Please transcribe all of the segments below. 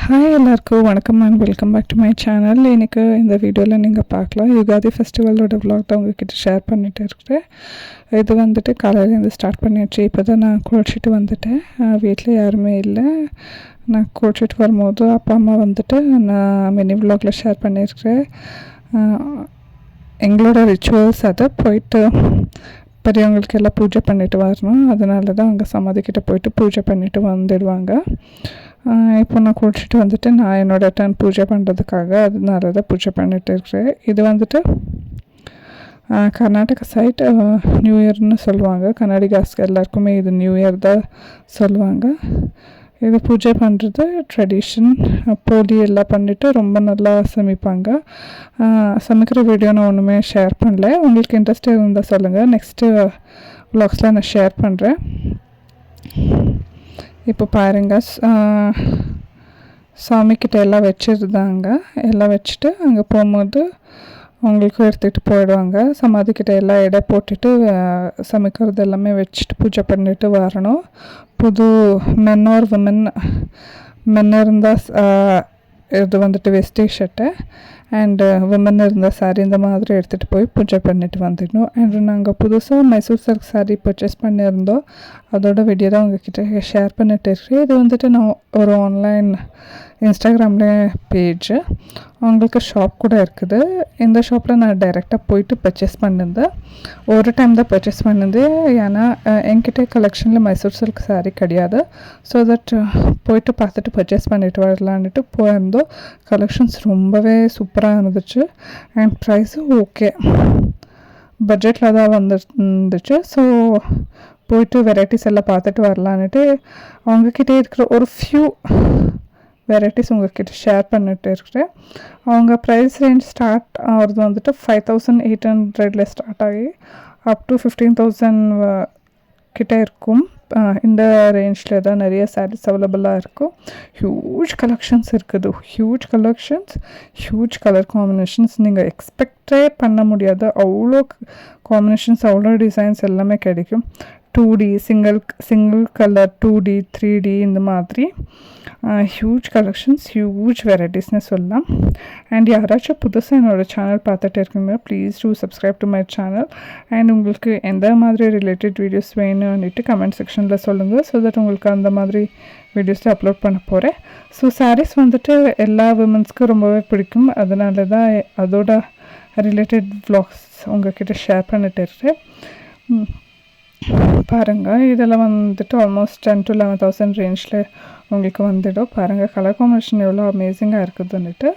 Hi எல்லாருக்கும் வணக்கம் and welcome back to my channel. எனக்கு இந்த வீடியோவில் நீங்கள் பார்க்கலாம் யுகாதி ஃபெஸ்டிவலோட விலாக் தான் உங்ககிட்ட ஷேர் பண்ணிகிட்டு இருக்கிறேன். இது வந்துட்டு காலையிலேருந்து ஸ்டார்ட் பண்ணிடுச்சு. இப்போ தான் நான் குளிச்சுட்டு வந்துட்டேன். வீட்டில் யாருமே இல்லை. நான் குளிச்சுட்டு வரும்போது அப்பா அம்மா வந்துட்டு நான் மினி விலாகில் ஷேர் பண்ணியிருக்கிறேன். எங்களோட ரிச்சுவல்ஸ் அதை போயிட்டு பெரியவங்களுக்கு எல்லாம் பூஜை பண்ணிவிட்டு வரணும். அதனால தான் அங்கே சமாதிக்கிட்ட போயிட்டு பூஜை பண்ணிவிட்டு வந்துடுவாங்க. இப்போ நான் குளிச்சுட்டு வந்துட்டு நான் என்னோடய டர்ன் பூஜை பண்ணுறதுக்காக அதனால தான் பூஜை பண்ணிகிட்டு இருக்கிறேன். இது வந்துட்டு கர்நாடகா சைட் நியூ இயர்னு சொல்லுவாங்க. கர்நாடகாஸ்க்கு எல்லாருக்குமே இது நியூ இயர் தான் சொல்லுவாங்க. இது பூஜை பண்ணுறது ட்ரெடிஷன். போலி எல்லாம் பண்ணிவிட்டு ரொம்ப நல்லா சமைப்பாங்க. சமைக்கிற வீடியோ நான் ஒன்றுமே ஷேர் பண்ணல. உங்களுக்கு இன்ட்ரெஸ்ட் இருந்தால் சொல்லுங்கள், நெக்ஸ்ட்டு வ்ளாக்ஸில் நான் ஷேர் பண்ணுறேன். இப்போ பாருங்கள், சாமிக்கிட்ட எல்லாம் வச்சுருந்தாங்க. எல்லாம் வச்சுட்டு அங்கே போகும்போது அவங்களுக்கும் எடுத்துகிட்டு போயிடுவாங்க. சமாதிக்கிட்ட எல்லாம் எடை போட்டுட்டு சமைக்கிறது எல்லாமே வச்சுட்டு பூஜை பண்ணிட்டு வரணும். புது மென் ஆர் மென் இருந்தால் இது வந்துட்டு வெஸ்டி ஷர்ட்டு அண்டு விமன் இருந்தால் சாரீ இந்த மாதிரி எடுத்துகிட்டு போய் பூஜை பண்ணிட்டு வந்துடணும். அண்ட் நாங்கள் புதுசாக மைசூர் சில்க் சாரீ பர்ச்சேஸ் பண்ணியிருந்தோம். அதோட வீடியோ தான் உங்ககிட்ட ஷேர் பண்ணிட்டு இருக்கேன். இது வந்துட்டு நான் ஒரு ஆன்லைன் இன்ஸ்டாகிராமில் பேஜு, அவங்களுக்கு ஷாப் கூட இருக்குது. இந்த ஷாப்பில் நான் டைரெக்டாக போயிட்டு பர்ச்சேஸ் பண்ணியிருந்தேன். ஒரு டைம் தான் பர்ச்சேஸ் பண்ணியிருந்தேன். ஏன்னா என்கிட்ட கலெக்ஷனில் மைசூர் சில்க் சாரீ கிடையாது. ஸோ தட் போயிட்டு பார்த்துட்டு பர்ச்சேஸ் பண்ணிட்டு வரலான்ட்டு போயிருந்தோம். கலெக்ஷன்ஸ் ரொம்பவே சூப்பராக இருந்துச்சு அண்ட் ப்ரைஸும் ஓகே, பட்ஜெட்டில் தான் வந்துருந்துச்சு. ஸோ போயிட்டு வெரைட்டிஸ் எல்லாம் பார்த்துட்டு வரலான்ட்டு அவங்கக்கிட்டே இருக்கிற ஒரு ஃபியூ வெரைட்டிஸ் உங்கள்கிட்ட ஷேர் பண்ணிட்டு இருக்கிறேன். அவங்க ப்ரைஸ் ரேஞ்ச் ஸ்டார்ட் ஆகிறது வந்துட்டு 5800 ஸ்டார்ட் ஆகி அப் டு 15,000 கிட்டே இருக்கும். இந்த ரேஞ்சில் தான் நிறைய சாரீஸ் அவைலபிளாக இருக்கும். ஹியூஜ் கலெக்ஷன்ஸ் இருக்குது, huge collections, huge colour combinations. நீங்கள் எக்ஸ்பெக்டே பண்ண முடியாது, அவ்வளோ காம்பினேஷன்ஸ், அவ்வளோ டிசைன்ஸ் எல்லாமே கிடைக்கும். 2D single colour, 2D 3D இந்த மாதிரி ஹியூஜ் கலெக்ஷன்ஸ், ஹியூஜ் வெரைட்டிஸ்னு சொல்லலாம். அண்ட் யாராச்சும் புதுசாக என்னோடய சேனல் பார்த்துட்டு இருக்கீங்க, please do subscribe to my channel. And உங்களுக்கு எந்த மாதிரி ரிலேட்டட் வீடியோஸ் வேணும்னுட்டு கமெண்ட் செக்ஷனில் சொல்லுங்கள். ஸோ தட் உங்களுக்கு அந்த மாதிரி வீடியோஸில் அப்லோட் பண்ண போகிறேன். ஸோ சாரீஸ் வந்துட்டு எல்லா விமன்ஸ்க்கும் ரொம்பவே பிடிக்கும். அதனால தான் அதோட ரிலேட்டட் வ்ளாக்ஸ் உங்கள்கிட்ட ஷேர் பண்ணிட்டு இருக்கேன். பாருங்கள், இதெல்லாம் வந்துட்டு ஆல்மோஸ்ட் 10 to 11,000 ரேஞ்சில் உங்களுக்கு வந்துடும். பாருங்கள் கலர் காம்பினேஷன் எவ்வளோ அமேசிங்காக இருக்குதுன்னுட்டு.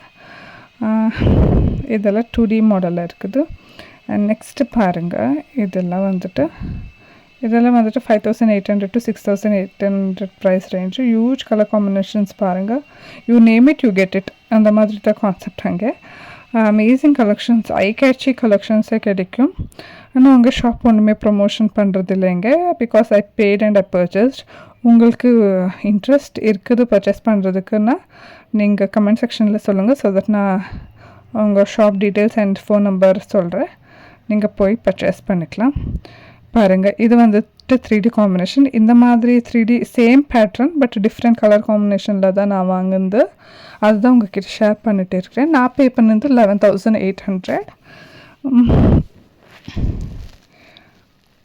இதெல்லாம் 2D மாடலில் இருக்குது. அண்ட் நெக்ஸ்ட்டு பாருங்கள், இதெல்லாம் வந்துட்டு 5,800 to 6,800 price range. Huge colour combinations பாருங்கள். You name it you get it, அந்த மாதிரி தான் கான்செப்ட். அங்கே அமேசிங் கலெக்ஷன்ஸ், ஐ கேட்சி கலெக்ஷன்ஸே கிடைக்கும். ஆனால் உங்கள் ஷாப் ஒன்றுமே ப்ரொமோஷன் பண்ணுறது இல்லைங்க. Because I paid and I purchased. உங்களுக்கு இன்ட்ரெஸ்ட் இருக்குது பர்ச்சேஸ் பண்ணுறதுக்குன்னா நீங்கள் கமெண்ட் செக்ஷனில் சொல்லுங்கள். ஸோ தட் நான் உங்கள் shop details and phone number சொல்கிறேன், நீங்கள் போய் பர்ச்சேஸ் பண்ணிக்கலாம். பாருங்கள், இது வந்துட்டு 3D காம்பினேஷன். இந்த மாதிரி 3D same pattern but different colour காம்பினேஷனில் தான் நான் வாங்குனது. அதுதான் உங்கள்கிட்ட ஷேர் பண்ணிகிட்டு இருக்கிறேன். நான் பே பண்ணது 11,800.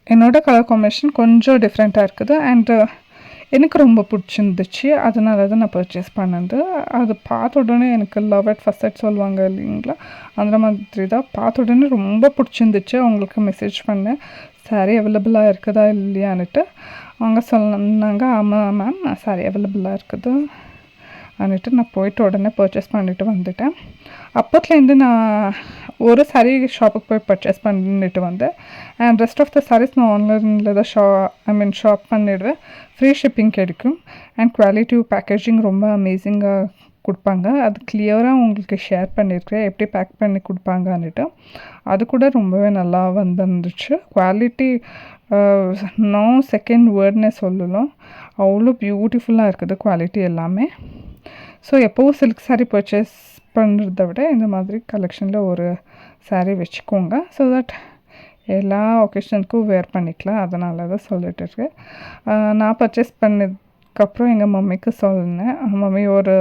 என்னோடய கலர் காம்பினேஷன் கொஞ்சம் டிஃப்ரெண்ட்டாக இருக்குது அண்டு எனக்கு ரொம்ப பிடிச்சிருந்துச்சு. அதனால தான் நான் பர்ச்சேஸ் பண்ணது. அது பார்த்த உடனே எனக்கு லவ் அட் ஃபர்ஸ்ட் சைட் சொல்லுவாங்க இல்லைங்களா, அந்த மாதிரி தான். பார்த்த உடனே ரொம்ப பிடிச்சிருந்துச்சு. அவங்களுக்கு மெசேஜ் பண்ணேன் சாரீ அவைலபிளாக இருக்குதா இல்லையான்னுட்டு. அவங்க சொன்னாங்க ஆமாம் மேம் சாரீ அவைலபிளாக இருக்குது அன்னிட்டு. நான் போயிட்டு உடனே பர்ச்சேஸ் பண்ணிவிட்டு வந்துட்டேன். அப்போத்துலேருந்து நான் ஒரு சாரீ ஷாப்புக்கு போய் பர்ச்சேஸ் பண்ணிட்டு வந்தேன். And rest of the saris நான் ஆன்லைனில் தான் ஷாப் பண்ணிவிடுவேன். ஃப்ரீ ஷிப்பிங் கிடைக்கும் அண்ட் குவாலிட்டி பேக்கேஜிங் ரொம்ப அமேசிங்காக கொடுப்பாங்க. அது கிளியராக உங்களுக்கு ஷேர் பண்ணியிருக்கிறேன் எப்படி பேக் பண்ணி கொடுப்பாங்கன்னுட்டு. அது கூட ரொம்பவே நல்லா வந்துருந்துச்சு. குவாலிட்டி நோ செகண்ட் வேர்ட்னே சொல்லலாம், அவ்வளோ பியூட்டிஃபுல்லாக இருக்குது குவாலிட்டி எல்லாமே. ஸோ எப்போவும் சில்க் சாரீ பர்ச்சேஸ் பண்ணுறத விட இந்த மாதிரி கலெக்ஷனில் ஒரு சாரீ வச்சுக்கோங்க. ஸோ தட் எல்லா ஒகேஷனுக்கும் வேர் பண்ணிக்கலாம். அதனால தான் சொல்லிட்டு இருக்கேன். நான் பர்ச்சேஸ் பண்ணதுக்கப்புறம் எங்கள் மம்மிக்கு சொன்னேன், மம்மி ஒரு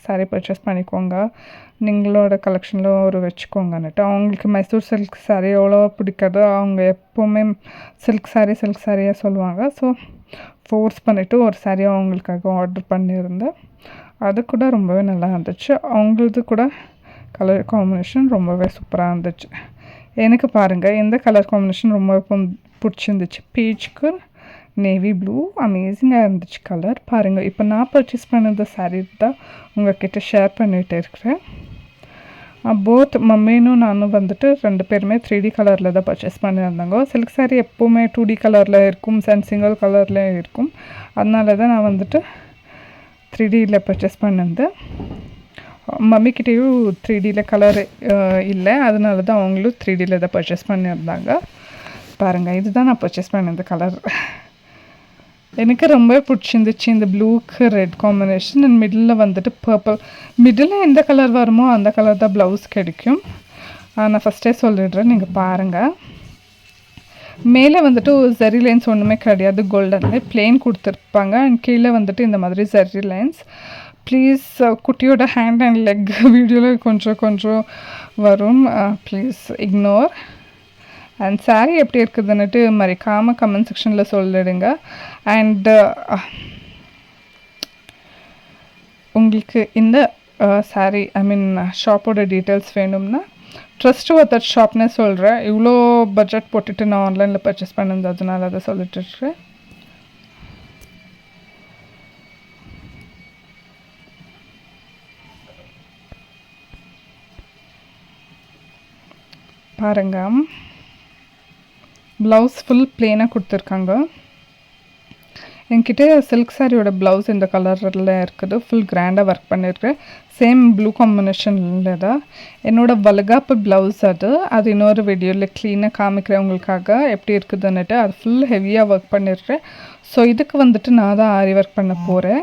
சாரீ பர்ச்சேஸ் பண்ணிக்கோங்க, நீங்களோட கலெக்ஷனில் ஒரு வச்சுக்கோங்கன்னுட்டு. அவங்களுக்கு மைசூர் சில்க் சாரீ எவ்வளோ பிடிக்காது, அவங்க எப்போவுமே சில்க் சாரியாக சொல்லுவாங்க. ஸோ ஃபோர்ஸ் பண்ணிவிட்டு ஒரு சாரீ அவங்களுக்காக ஆர்டர் பண்ணியிருந்தேன். அது கூட ரொம்பவே நல்லா இருந்துச்சு. அவங்களது கூட கலர் காம்பினேஷன் ரொம்பவே சூப்பராக இருந்துச்சு. எனக்கு பாருங்கள் எந்த கலர் காம்பினேஷன் ரொம்ப பிடிச்சிருந்துச்சு, பீச்சுக்கு நேவி ப்ளூ அமேசிங்காக இருந்துச்சு கலர். பாருங்கள், இப்போ நான் பர்ச்சேஸ் பண்ணது சாரீ தான் உங்கள்கிட்ட ஷேர் பண்ணிகிட்டு இருக்கிறேன். போத் மம்மினும் நானும் வந்துட்டு 2 பேருமே 3D கலரில் தான் பர்ச்சேஸ் பண்ணியிருந்தாங்க. சில்க் சாரீ எப்போவுமே 2D கலரில் இருக்கும், சிங்கிள் கலரில் இருக்கும். அதனால தான் நான் வந்துட்டு 3Dயில் பர்ச்சேஸ் பண்ணியிருந்தேன். மம்மிக்கிட்டேயும் 3Dயில் கலர் இல்லை, அதனால தான் அவங்களும் 3Dயில் தான் பர்ச்சேஸ் பண்ணியிருந்தாங்க. பாருங்கள், இதுதான் நான் பர்ச்சேஸ் பண்ணியிருந்த கலர். எனக்கு ரொம்ப பிடிச்சிருந்துச்சு இந்த ப்ளூக்கு ரெட் காம்பினேஷன். அண்ட் மிடில் வந்துட்டு பர்பிள். மிடில் எந்த கலர் வருமோ அந்த கலர் தான் ப்ளவுஸ் கிடைக்கும். நான் ஃபஸ்ட்டே சொல்லிடுறேன், நீங்கள் பாருங்கள். மேலே வந்துட்டு ஜரி லைன்ஸ் ஒன்றுமே கிடையாது, கோல்டன்ல பிளெயின் கொடுத்துருப்பாங்க. அண்ட் கீழே வந்துட்டு இந்த மாதிரி ஜரி லைன்ஸ். ப்ளீஸ் குட்டியோட ஹேண்ட் அண்ட் லெக் வீடியோவில் கொஞ்சம் வரும், ப்ளீஸ் இக்னோர். அண்ட் சாரீ எப்படி இருக்குதுன்னுட்டு மறக்காமல் கமெண்ட் செக்ஷனில் சொல்லிடுங்க. அண்டு உங்களுக்கு இந்த சாரீ ஷாப்போட டீட்டெயில்ஸ் வேணும்னா ட்ரஸ்ட் ஒர்த்தட் ஷாப்னே சொல்கிறேன். இவ்வளோ பட்ஜெட் போட்டுட்டு நான் ஆன்லைனில் பர்ச்சேஸ் பண்ணியிருந்தேன், அதனால அதை சொல்லிட்டு இருக்கேன். பாருங்கள், ப்ளவுஸ் ஃபுல் ப்ளெயினாக கொடுத்துருக்காங்க. என்கிட்ட சில்க் சாரியோட ப்ளவுஸ் இந்த கலரில் இருக்குது, ஃபுல் கிராண்டாக ஒர்க் பண்ணியிருக்கேன். சேம் ப்ளூ காம்பினேஷனில் தான் என்னோடய வளகாப்பு ப்ளவுஸ். அது இன்னொரு வீடியோவில் க்ளீனாக காமிக்கிறேன் உங்களுக்காக எப்படி இருக்குதுன்னுட்டு. அது ஃபுல் ஹெவியாக ஒர்க் பண்ணியிருக்கேன். ஸோ இதுக்கு வந்துட்டு நான் தான் ஆரி ஒர்க் பண்ண போகிறேன்.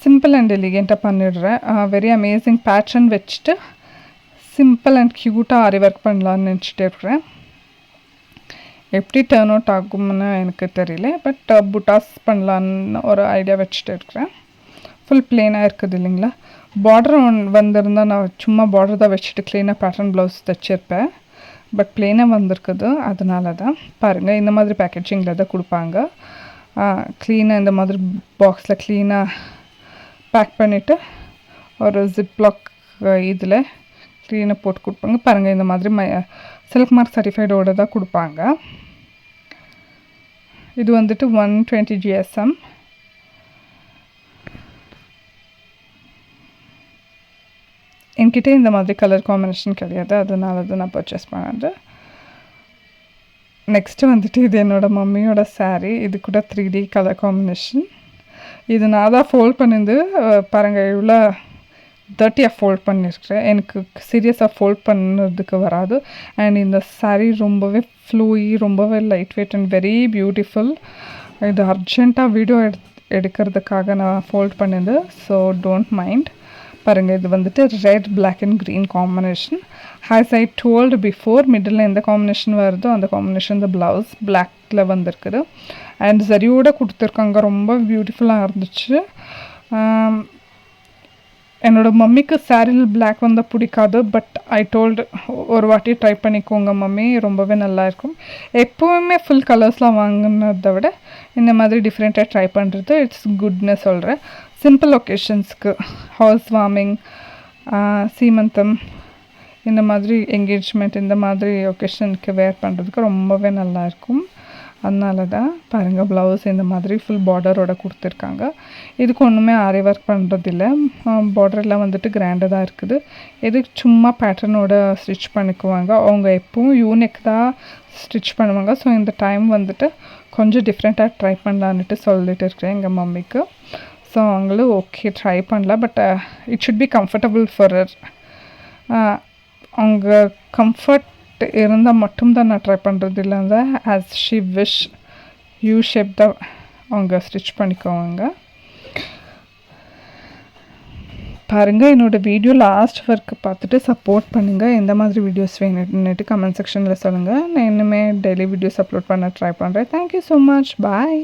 சிம்பிள் அண்ட் எலிகெண்ட்டாக பண்ணிடுறேன். வெரி அமேசிங் பேட்டர்ன் வச்சுட்டு சிம்பிள் அண்ட் க்யூட்டாக ஆரி ஒர்க் பண்ணலான்னு நினச்சிட்டு இருக்கிறேன். எப்படி டர்ன் அவுட் ஆகும்னு எனக்கு தெரியல, பட் புட்டாஸ் பண்ணலான்னு ஒரு ஐடியா வச்சுட்டு இருக்கிறேன். ஃபுல் ப்ளெயினாக இருக்குது இல்லைங்களா. பார்டர் வந்திருந்தால் நான் சும்மா பார்டர் தான் வச்சுட்டு க்ளீனாக பேட்டர்ன் ப்ளவுஸ் தைச்சிருப்பேன். பட் ப்ளெயினாக வந்திருக்குது, அதனால தான். பாருங்கள், இந்த மாதிரி பேக்கேஜிங்கில் தான் கொடுப்பாங்க. க்ளீனாக இந்த மாதிரி பாக்ஸில் க்ளீனாக பேக் பண்ணிவிட்டு ஒரு ஜிப்லாக் இதில் க்ளீனாக போட்டு கொடுப்பாங்க. பாருங்கள், இந்த மாதிரி சில்க் மார்க் சர்டிஃபைடோடு தான் கொடுப்பாங்க. இது வந்துட்டு 120 GSM. என்கிட்ட இந்த மாதிரி கலர் காம்பினேஷன் கிடையாது, அதனால தான் நான் பர்ச்சேஸ் பண்ணது. நெக்ஸ்ட்டு வந்துட்டு இது என்னோடய மம்மியோட சாரீ. இது கூட 3D கலர் காம்பினேஷன். இது நான் தான் ஃபோல்ட் பண்ணியிருந்து பாருங்கள், இவ்வளோ 30 ஃபோல்ட் பண்ணியிருக்கிறேன். எனக்கு சீரியஸாக ஃபோல்ட் பண்ணுறதுக்கு வராது. அண்ட் இந்த சாரீ ரொம்பவே ஃப்ளூயி, ரொம்பவே light weight and very beautiful. இது அர்ஜெண்ட்டாக வீடியோ எடுக்கிறதுக்காக நான் ஃபோல்ட் பண்ணியது, ஸோ டோன்ட் மைண்ட். பாருங்கள், இது வந்துட்டு red, black and green combination. As I told before, middle எந்த காம்பினேஷன் வருதோ அந்த காம்பினேஷன் தான் ப்ளவுஸ் பிளாக்கில் வந்திருக்குது. அண்ட் சரியோடு கொடுத்துருக்காங்க, ரொம்ப பியூட்டிஃபுல்லாக இருந்துச்சு. என்னோடய மம்மிக்கு சாரியில் பிளாக் வந்தால் பிடிக்காது, பட் ஐ டோல்டு ஒரு வாட்டி ட்ரை பண்ணிக்கோங்க மம்மி, ரொம்பவே நல்லாயிருக்கும். எப்போவுமே ஃபுல் கலர்ஸ்லாம் வாங்கினதை விட இந்த மாதிரி டிஃப்ரெண்ட்டாக ட்ரை பண்ணுறது இட்ஸ் குட்னு சொல்கிறேன். சிம்பிள் ஒகேஷன்ஸ்க்கு, ஹவுஸ் வார்மிங், சீமந்தம், இந்த மாதிரி என்கேஜ்மெண்ட், இந்த மாதிரி ஒகேஷனுக்கு வேர் பண்ணுறதுக்கு ரொம்பவே நல்லாயிருக்கும். அதனால தான் பாருங்கள், ப்ளவுஸ் இந்த மாதிரி ஃபுல் பார்டரோட கொடுத்துருக்காங்க. இதுக்கு ஒன்றுமே ஆரி ஒர்க் பண்ணுறதில்ல, பார்டரெல்லாம் வந்துட்டு கிராண்டாக தான் இருக்குது. இதுக்கு சும்மா பேட்டர்னோட ஸ்டிச் பண்ணிக்குவாங்க. அவங்க எப்பவும் யூனிக் தான் ஸ்டிச் பண்ணுவாங்க. ஸோ இந்த டைம் வந்துட்டு கொஞ்சம் டிஃப்ரெண்ட்டாக ட்ரை பண்ணலான்ட்டு சொல்லிட்டு இருக்கிறேன் எங்கள் மம்மிக்கு. ஸோ அவங்களும் ஓகே ட்ரை பண்ணலாம், but it should be comfortable for her. அவங்க கம்ஃபர்ட் இருந்தால் மட்டும்தான் நான் ட்ரை பண்ணுறது இல்லைங்க. As she wish U shape தான் அவங்க ஸ்டிச் பண்ணிக்குவாங்க. பாருங்கள், என்னோடய வீடியோ லாஸ்ட் ஒர்க்கு பார்த்துட்டு சப்போர்ட் பண்ணுங்கள். எந்த மாதிரி வீடியோஸ் வேணும்னுட்டு கமெண்ட் செக்ஷனில் சொல்லுங்கள். நான் இன்னுமே டெய்லி வீடியோஸ் அப்லோட் பண்ண ட்ரை பண்ணுறேன். தேங்க்யூ ஸோ மச், பாய்.